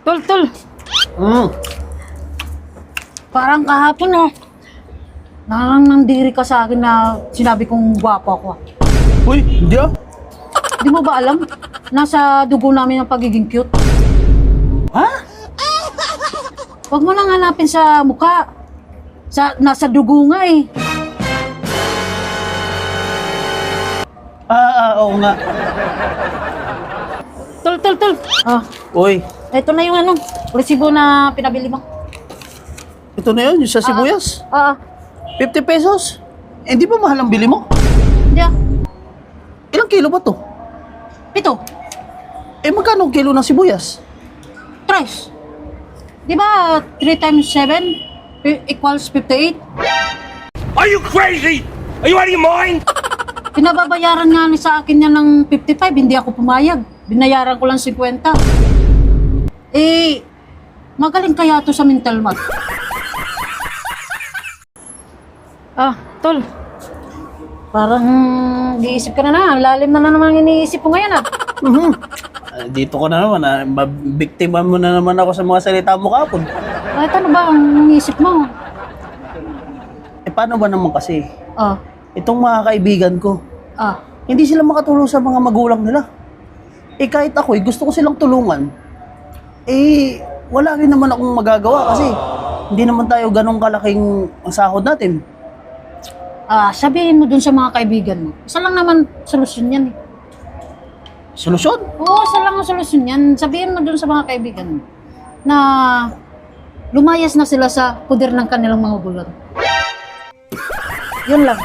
Tol. Hmm. Parang kahapon Narang nandiri ka sa akin na sinabi kong gwapo ako. Uy, hindi ah. Di mo ba alam? Nasa dugo namin ang pagiging cute. Ha? Huwag mo nang hanapin sa mukha. Nasa dugo nga eh. Oo nga. Tol. Uy, Ito na yung resibo na pinabili mo. ito na yun, yung sa sibuyas. 50 pesos. Eh, di ba mahal ang bili mo? Hindi Ilang kilo ba to? 7. Eh, magkano ang kilo ng sibuyas? 3. Di ba 3 times 7 equals 58? Are you crazy? Are you out of your mind? Pinababayaran nga ni sa akin yan ng 55, hindi ako pumayag. Binayaran ko lang 50. Eh, magaling kaya to sa mental math. Tol. Parang giisip ka na. Lalim na naman iniisip mo ngayon Dito ko na naman, biktima mo na naman ako sa mga salita mo kapon. Kahit ano ba ang iniisip mo? Eh, paano ba naman kasi? Ah, Itong mga kaibigan ko, ah. hindi sila makatulong sa mga magulang nila. Eh, kahit ako, gusto ko silang tulungan. Eh, wala rin naman akong magagawa kasi hindi naman tayo ganong kalaking sahod natin. Sabihin mo dun sa mga kaibigan mo. Isa lang naman solusyon yan eh. Solusyon? Oo, isa lang ang solusyon yan. Sabihin mo dun sa mga kaibigan mo na lumayas na sila sa puder ng kanilang mga bulon. Yun lang.